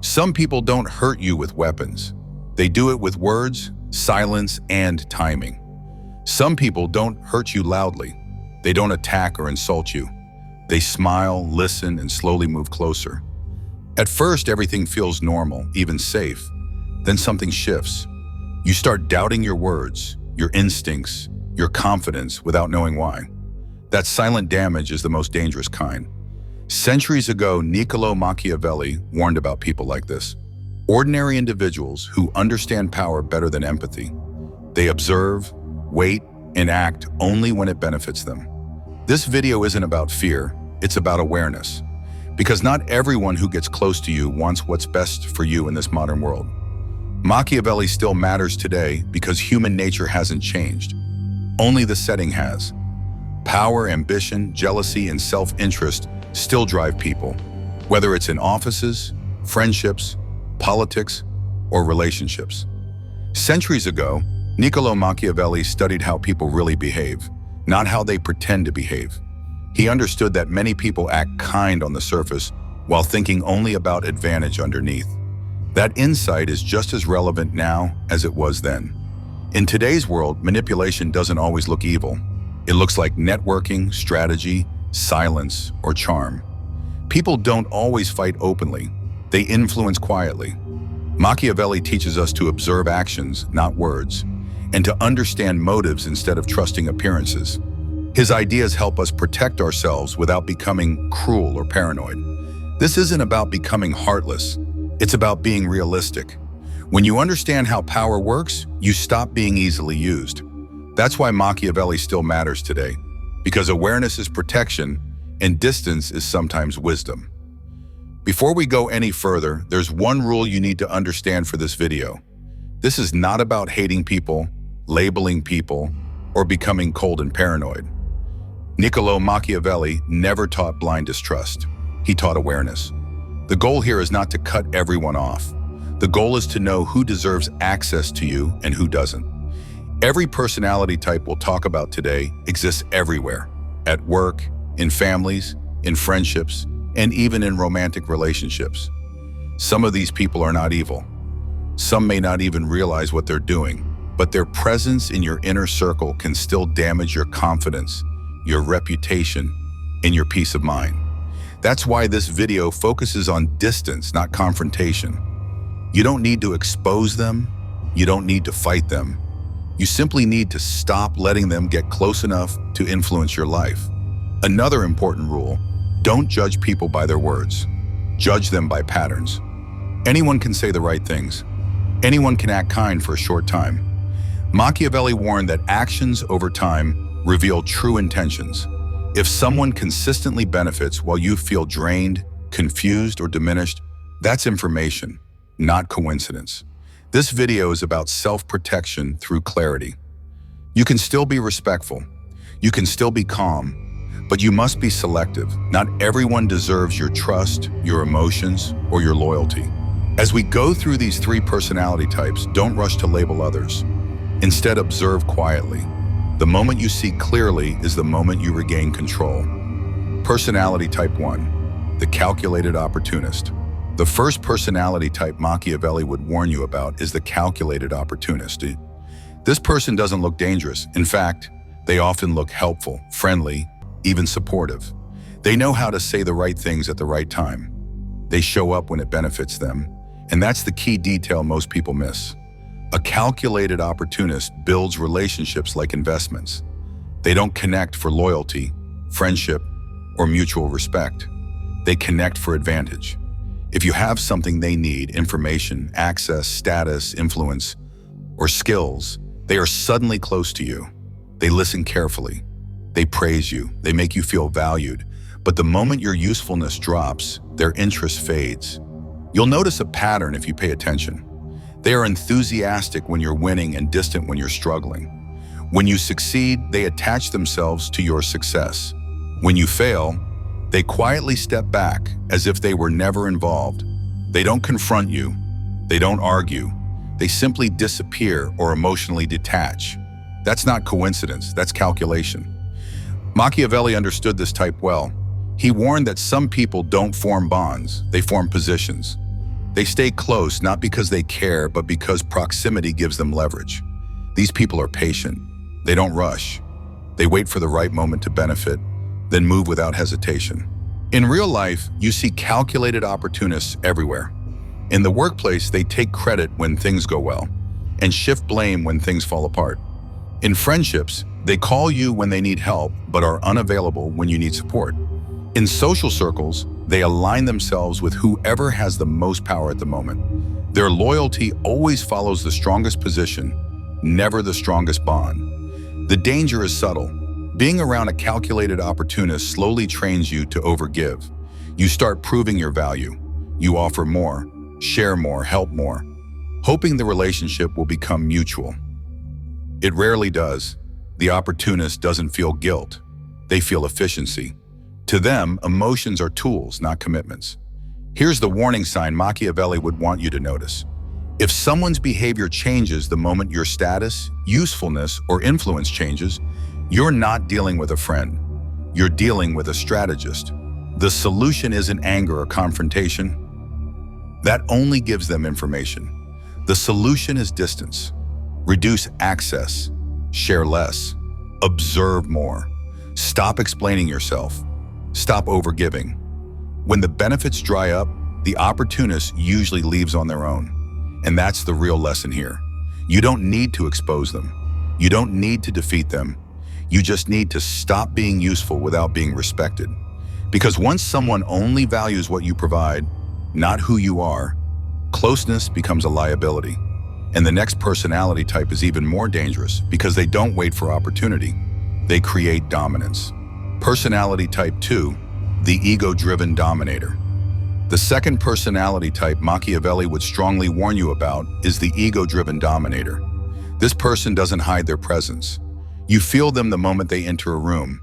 Some people don't hurt you with weapons. They do it with words, silence, and timing. Some people don't hurt you loudly. They don't attack or insult you. They smile, listen, and slowly move closer. At first, everything feels normal, even safe. Then something shifts. You start doubting your words, your instincts, your confidence without knowing why. That silent damage is the most dangerous kind. Centuries ago, Niccolò Machiavelli warned about people like this. Ordinary individuals who understand power better than empathy. They observe, wait, and act only when it benefits them. This video isn't about fear, it's about awareness. Because not everyone who gets close to you wants what's best for you in this modern world. Machiavelli still matters today because human nature hasn't changed. Only the setting has. Power, ambition, jealousy, and self-interest still drive people, whether it's in offices, friendships, politics, or relationships. Centuries ago, Niccolò Machiavelli studied how people really behave, not how they pretend to behave. He understood that many people act kind on the surface while thinking only about advantage underneath. That insight is just as relevant now as it was then. In today's world, manipulation doesn't always look evil. It looks like networking, strategy, silence, or charm. People don't always fight openly. They influence quietly. Machiavelli teaches us to observe actions, not words, and to understand motives instead of trusting appearances. His ideas help us protect ourselves without becoming cruel or paranoid. This isn't about becoming heartless. It's about being realistic. When you understand how power works, you stop being easily used. That's why Machiavelli still matters today, because awareness is protection and distance is sometimes wisdom. Before we go any further, there's one rule you need to understand for this video. This is not about hating people, labeling people, or becoming cold and paranoid. Niccolò Machiavelli never taught blind distrust. He taught awareness. The goal here is not to cut everyone off. The goal is to know who deserves access to you and who doesn't. Every personality type we'll talk about today exists everywhere, at work, in families, in friendships, and even in romantic relationships. Some of these people are not evil. Some may not even realize what they're doing, but their presence in your inner circle can still damage your confidence, your reputation, and your peace of mind. That's why this video focuses on distance, not confrontation. You don't need to expose them. You don't need to fight them. You simply need to stop letting them get close enough to influence your life. Another important rule, don't judge people by their words. Judge them by patterns. Anyone can say the right things. Anyone can act kind for a short time. Machiavelli warned that actions over time reveal true intentions. If someone consistently benefits while you feel drained, confused, or diminished, that's information, not coincidence. This video is about self-protection through clarity. You can still be respectful. You can still be calm, but you must be selective. Not everyone deserves your trust, your emotions, or your loyalty. As we go through these three personality types, don't rush to label others. Instead, observe quietly. The moment you see clearly is the moment you regain control. Personality type 1, the calculated opportunist. The first personality type Machiavelli would warn you about is the calculated opportunist. This person doesn't look dangerous. In fact, they often look helpful, friendly, even supportive. They know how to say the right things at the right time. They show up when it benefits them, and that's the key detail most people miss. A calculated opportunist builds relationships like investments. They don't connect for loyalty, friendship, or mutual respect. They connect for advantage. If you have something they need, information, access, status, influence, or skills, they are suddenly close to you. They listen carefully. They praise you. They make you feel valued. But the moment your usefulness drops, their interest fades. You'll notice a pattern if you pay attention. They are enthusiastic when you're winning and distant when you're struggling. When you succeed, they attach themselves to your success. When you fail, they quietly step back as if they were never involved. They don't confront you. They don't argue. They simply disappear or emotionally detach. That's not coincidence, that's calculation. Machiavelli understood this type well. He warned that some people don't form bonds, they form positions. They stay close not because they care, but because proximity gives them leverage. These people are patient. They don't rush. They wait for the right moment to benefit, then move without hesitation. In real life, you see calculated opportunists everywhere. In the workplace, they take credit when things go well and shift blame when things fall apart. In friendships, they call you when they need help but are unavailable when you need support. In social circles, they align themselves with whoever has the most power at the moment. Their loyalty always follows the strongest position, never the strongest bond. The danger is subtle. Being around a calculated opportunist slowly trains you to overgive. You start proving your value. You offer more, share more, help more, hoping the relationship will become mutual. It rarely does. The opportunist doesn't feel guilt. They feel efficiency. To them, emotions are tools, not commitments. Here's the warning sign Machiavelli would want you to notice. If someone's behavior changes the moment your status, usefulness, or influence changes, you're not dealing with a friend. You're dealing with a strategist. The solution isn't anger or confrontation. That only gives them information. The solution is distance. Reduce access. Share less. Observe more. Stop explaining yourself. Stop overgiving. When the benefits dry up, the opportunist usually leaves on their own. And that's the real lesson here. You don't need to expose them. You don't need to defeat them. You just need to stop being useful without being respected. Because once someone only values what you provide, not who you are, closeness becomes a liability. And the next personality type is even more dangerous because they don't wait for opportunity. They create dominance. Personality type 2, the ego-driven dominator. The second personality type Machiavelli would strongly warn you about is the ego-driven dominator. This person doesn't hide their presence. You feel them the moment they enter a room.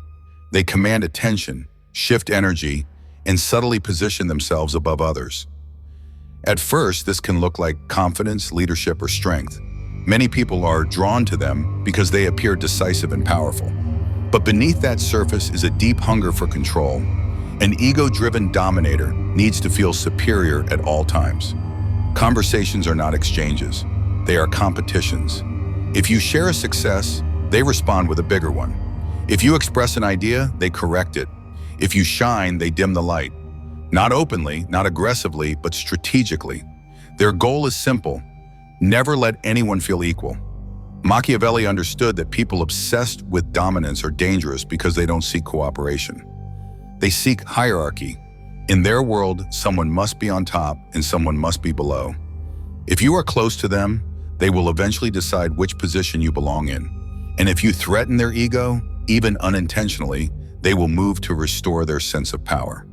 They command attention, shift energy, and subtly position themselves above others. At first, this can look like confidence, leadership, or strength. Many people are drawn to them because they appear decisive and powerful. But beneath that surface is a deep hunger for control. An ego-driven dominator needs to feel superior at all times. Conversations are not exchanges. They are competitions. If you share a success, they respond with a bigger one. If you express an idea, they correct it. If you shine, they dim the light. Not openly, not aggressively, but strategically. Their goal is simple: never let anyone feel equal. Machiavelli understood that people obsessed with dominance are dangerous because they don't seek cooperation. They seek hierarchy. In their world, someone must be on top and someone must be below. If you are close to them, they will eventually decide which position you belong in. And if you threaten their ego, even unintentionally, they will move to restore their sense of power.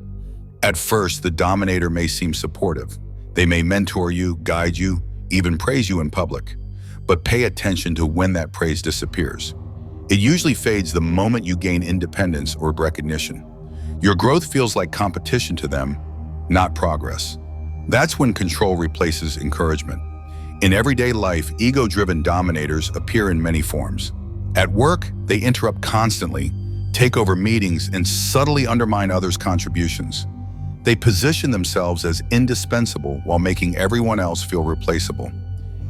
At first, the dominator may seem supportive. They may mentor you, guide you, even praise you in public. But pay attention to when that praise disappears. It usually fades the moment you gain independence or recognition. Your growth feels like competition to them, not progress. That's when control replaces encouragement. In everyday life, ego-driven dominators appear in many forms. At work, they interrupt constantly, take over meetings, and subtly undermine others' contributions. They position themselves as indispensable while making everyone else feel replaceable.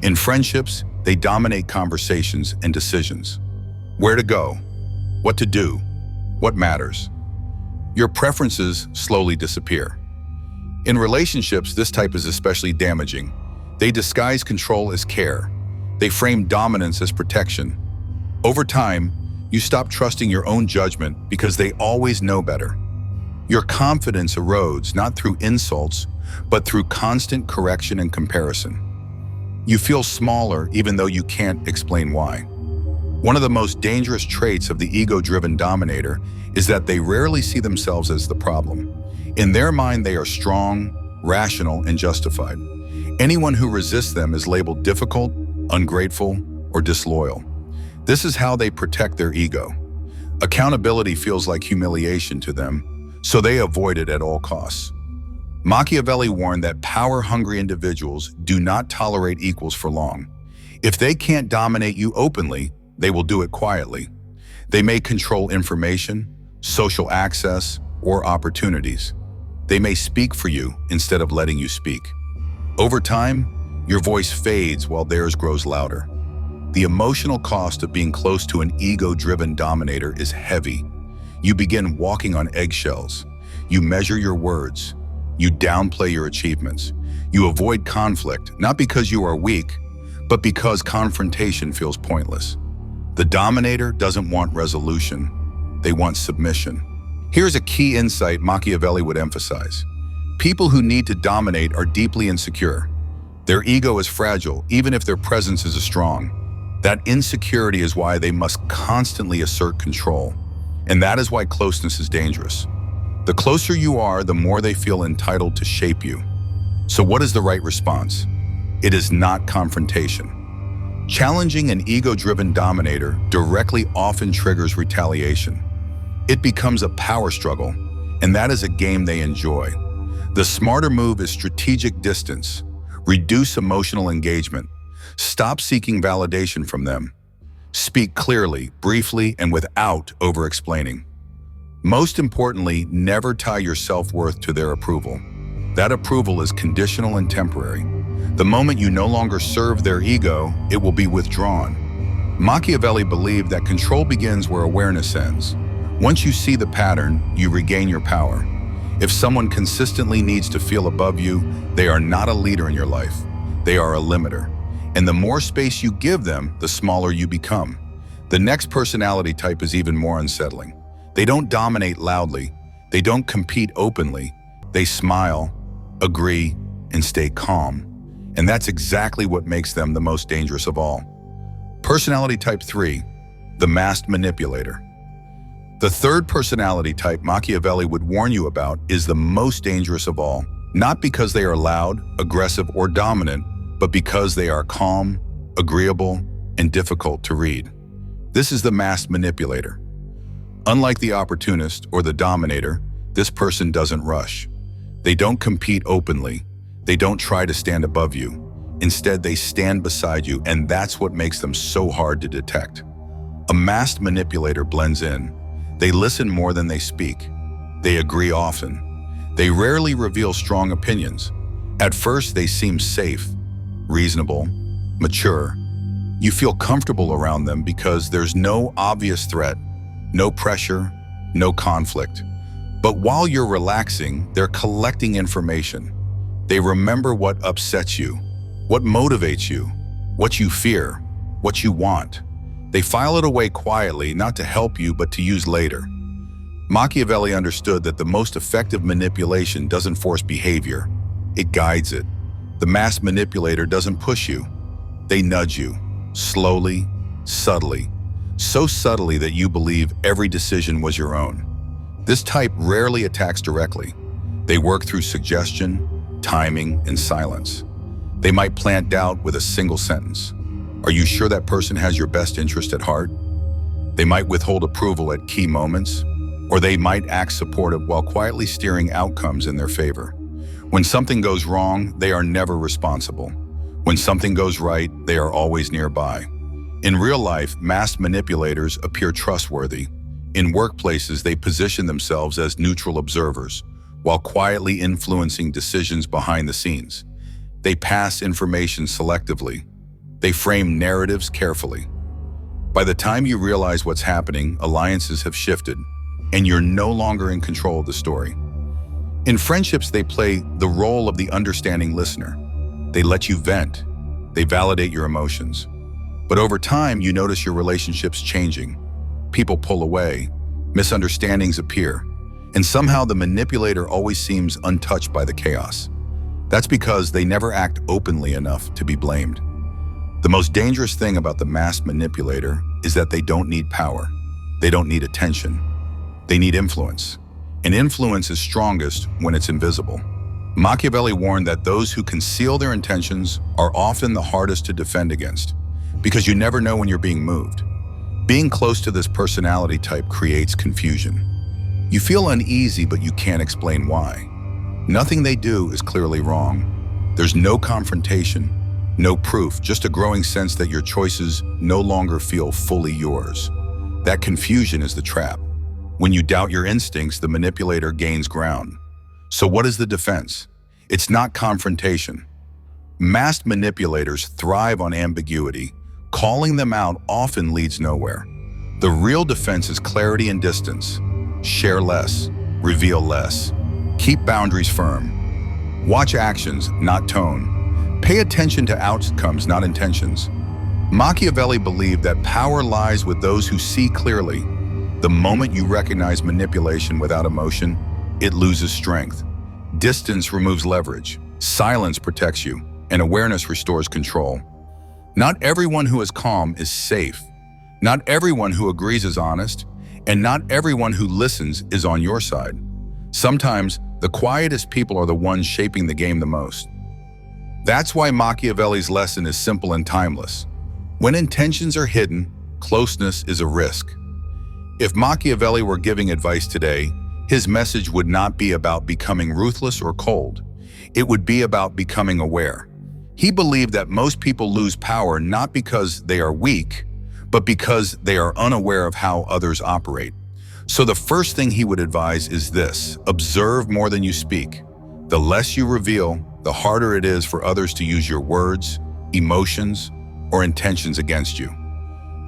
In friendships, they dominate conversations and decisions. Where to go, what to do, what matters. Your preferences slowly disappear. In relationships, this type is especially damaging. They disguise control as care. They frame dominance as protection. Over time, you stop trusting your own judgment because they always know better. Your confidence erodes not through insults, but through constant correction and comparison. You feel smaller even though you can't explain why. One of the most dangerous traits of the ego-driven dominator is that they rarely see themselves as the problem. In their mind, they are strong, rational, and justified. Anyone who resists them is labeled difficult, ungrateful, or disloyal. This is how they protect their ego. Accountability feels like humiliation to them, so they avoid it at all costs. Machiavelli warned that power-hungry individuals do not tolerate equals for long. If they can't dominate you openly, they will do it quietly. They may control information, social access, or opportunities. They may speak for you instead of letting you speak. Over time, your voice fades while theirs grows louder. The emotional cost of being close to an ego-driven dominator is heavy. You begin walking on eggshells. You measure your words. You downplay your achievements. You avoid conflict, not because you are weak, but because confrontation feels pointless. The dominator doesn't want resolution. They want submission. Here's a key insight Machiavelli would emphasize. People who need to dominate are deeply insecure. Their ego is fragile, even if their presence is strong. That insecurity is why they must constantly assert control. And that is why closeness is dangerous. The closer you are, the more they feel entitled to shape you. So what is the right response? It is not confrontation. Challenging an ego-driven dominator directly often triggers retaliation. It becomes a power struggle, and that is a game they enjoy. The smarter move is strategic distance. Reduce emotional engagement. Stop seeking validation from them. Speak clearly, briefly, and without over-explaining. Most importantly, never tie your self-worth to their approval. That approval is conditional and temporary. The moment you no longer serve their ego, it will be withdrawn. Machiavelli believed that control begins where awareness ends. Once you see the pattern, you regain your power. If someone consistently needs to feel above you, they are not a leader in your life. They are a limiter. And the more space you give them, the smaller you become. The next personality type is even more unsettling. They don't dominate loudly. They don't compete openly. They smile, agree, and stay calm. And that's exactly what makes them the most dangerous of all. Personality type 3, the masked manipulator. The third personality type Machiavelli would warn you about is the most dangerous of all, not because they are loud, aggressive, or dominant, but because they are calm, agreeable, and difficult to read. This is the masked manipulator. Unlike the opportunist or the dominator, this person doesn't rush. They don't compete openly. They don't try to stand above you. Instead, they stand beside you, and that's what makes them so hard to detect. A masked manipulator blends in. They listen more than they speak. They agree often. They rarely reveal strong opinions. At first, they seem safe, reasonable, mature. You feel comfortable around them because there's no obvious threat, no pressure, no conflict. But while you're relaxing, they're collecting information. They remember what upsets you, what motivates you, what you fear, what you want. They file it away quietly, not to help you, but to use later. Machiavelli understood that the most effective manipulation doesn't force behavior, it guides it. The masked manipulator doesn't push you. They nudge you, slowly, subtly, so subtly that you believe every decision was your own. This type rarely attacks directly. They work through suggestion, timing, and silence. They might plant doubt with a single sentence. Are you sure that person has your best interest at heart? They might withhold approval at key moments, or they might act supportive while quietly steering outcomes in their favor. When something goes wrong, they are never responsible. When something goes right, they are always nearby. In real life, masked manipulators appear trustworthy. In workplaces, they position themselves as neutral observers, while quietly influencing decisions behind the scenes. They pass information selectively. They frame narratives carefully. By the time you realize what's happening, alliances have shifted, and you're no longer in control of the story. In friendships, they play the role of the understanding listener. They let you vent. They validate your emotions. But over time, you notice your relationships changing. People pull away, misunderstandings appear, and somehow the manipulator always seems untouched by the chaos. That's because they never act openly enough to be blamed. The most dangerous thing about the masked manipulator is that they don't need power. They don't need attention. They need influence. And influence is strongest when it's invisible. Machiavelli warned that those who conceal their intentions are often the hardest to defend against, because you never know when you're being moved. Being close to this personality type creates confusion. You feel uneasy, but you can't explain why. Nothing they do is clearly wrong. There's no confrontation, no proof, just a growing sense that your choices no longer feel fully yours. That confusion is the trap. When you doubt your instincts, the manipulator gains ground. So what is the defense? It's not confrontation. Masked manipulators thrive on ambiguity. Calling them out often leads nowhere. The real defense is clarity and distance. Share less, reveal less. Keep boundaries firm. Watch actions, not tone. Pay attention to outcomes, not intentions. Machiavelli believed that power lies with those who see clearly. The moment you recognize manipulation without emotion, it loses strength. Distance removes leverage. Silence protects you, and awareness restores control. Not everyone who is calm is safe. Not everyone who agrees is honest, and not everyone who listens is on your side. Sometimes, the quietest people are the ones shaping the game the most. That's why Machiavelli's lesson is simple and timeless. When intentions are hidden, closeness is a risk. If Machiavelli were giving advice today, his message would not be about becoming ruthless or cold. It would be about becoming aware. He believed that most people lose power not because they are weak, but because they are unaware of how others operate. So the first thing he would advise is this: observe more than you speak. The less you reveal, the harder it is for others to use your words, emotions, or intentions against you.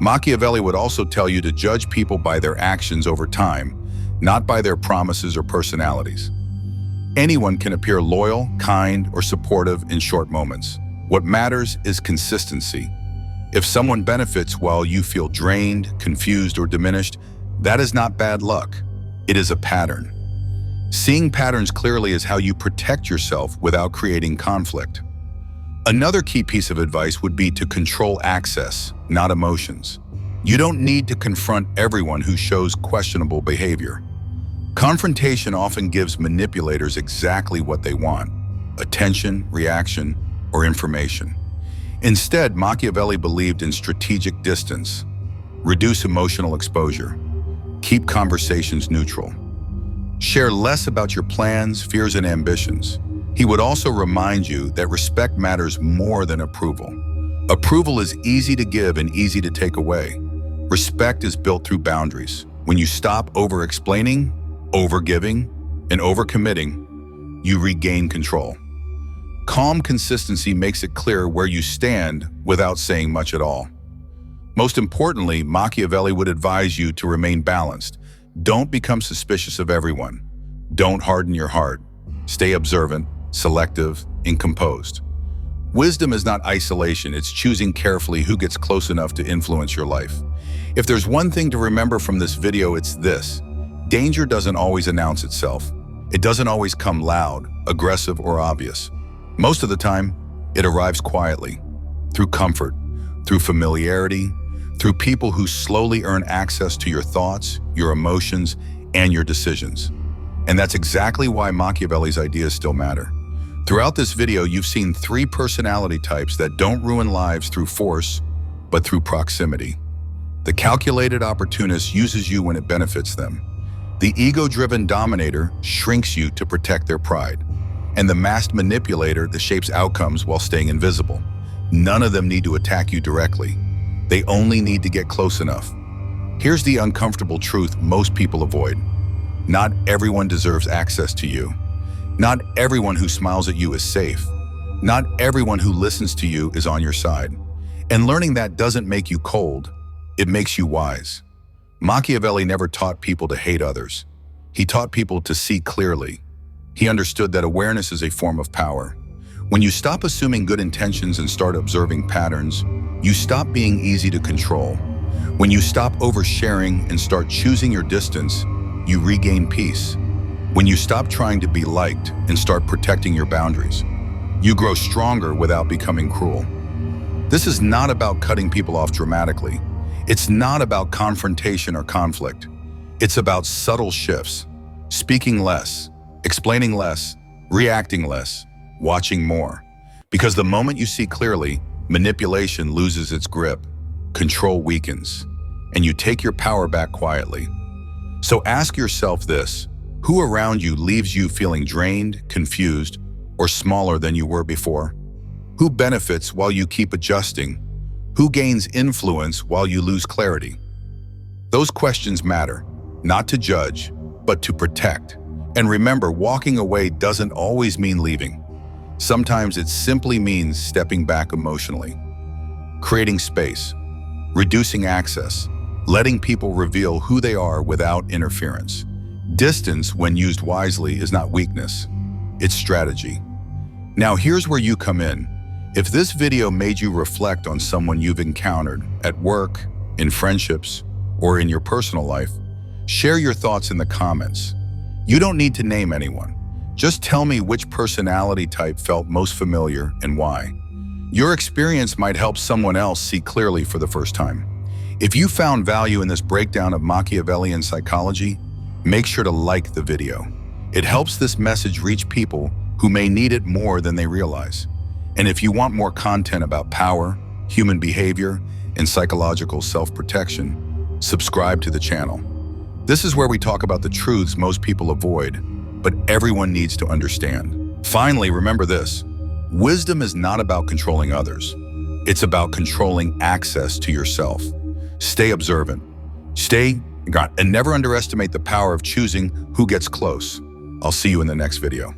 Machiavelli would also tell you to judge people by their actions over time, not by their promises or personalities. Anyone can appear loyal, kind, or supportive in short moments. What matters is consistency. If someone benefits while you feel drained, confused, or diminished, that is not bad luck. It is a pattern. Seeing patterns clearly is how you protect yourself without creating conflict. Another key piece of advice would be to control access, not emotions. You don't need to confront everyone who shows questionable behavior. Confrontation often gives manipulators exactly what they want: attention, reaction, or information. Instead, Machiavelli believed in strategic distance. Reduce emotional exposure. Keep conversations neutral. Share less about your plans, fears, and ambitions. He would also remind you that respect matters more than approval. Approval is easy to give and easy to take away. Respect is built through boundaries. When you stop over-explaining, over-giving, and over-committing, you regain control. Calm consistency makes it clear where you stand without saying much at all. Most importantly, Machiavelli would advise you to remain balanced. Don't become suspicious of everyone. Don't harden your heart. Stay observant, selective, and composed. Wisdom is not isolation, it's choosing carefully who gets close enough to influence your life. If there's one thing to remember from this video, it's this: danger doesn't always announce itself. It doesn't always come loud, aggressive, or obvious. Most of the time, it arrives quietly, through comfort, through familiarity, through people who slowly earn access to your thoughts, your emotions, and your decisions. And that's exactly why Machiavelli's ideas still matter. Throughout this video, you've seen 3 personality types that don't ruin lives through force, but through proximity. The calculated opportunist uses you when it benefits them. The ego-driven dominator shrinks you to protect their pride. And the masked manipulator that shapes outcomes while staying invisible. None of them need to attack you directly. They only need to get close enough. Here's the uncomfortable truth most people avoid. Not everyone deserves access to you. Not everyone who smiles at you is safe. Not everyone who listens to you is on your side. And learning that doesn't make you cold, it makes you wise. Machiavelli never taught people to hate others. He taught people to see clearly. He understood that awareness is a form of power. When you stop assuming good intentions and start observing patterns, you stop being easy to control. When you stop oversharing and start choosing your distance, you regain peace. When you stop trying to be liked and start protecting your boundaries, you grow stronger without becoming cruel. This is not about cutting people off dramatically. It's not about confrontation or conflict. It's about subtle shifts, speaking less, explaining less, reacting less, watching more. Because the moment you see clearly, manipulation loses its grip, control weakens, and you take your power back quietly. So ask yourself this: who around you leaves you feeling drained, confused, or smaller than you were before? Who benefits while you keep adjusting? Who gains influence while you lose clarity? Those questions matter, not to judge, but to protect. And remember, walking away doesn't always mean leaving. Sometimes it simply means stepping back emotionally, creating space, reducing access, letting people reveal who they are without interference. Distance, when used wisely, is not weakness, it's strategy. Now here's where you come in. If this video made you reflect on someone you've encountered at work, in friendships, or in your personal life, share your thoughts in the comments. You don't need to name anyone. Just tell me which personality type felt most familiar and why. Your experience might help someone else see clearly for the first time. If you found value in this breakdown of Machiavellian psychology, make sure to like the video. It helps this message reach people who may need it more than they realize. And if you want more content about power, human behavior, and psychological self-protection, subscribe to the channel. This is where we talk about the truths most people avoid, but everyone needs to understand. Finally, remember this: wisdom is not about controlling others. It's about controlling access to yourself. Stay observant. And never underestimate the power of choosing who gets close. I'll see you in the next video.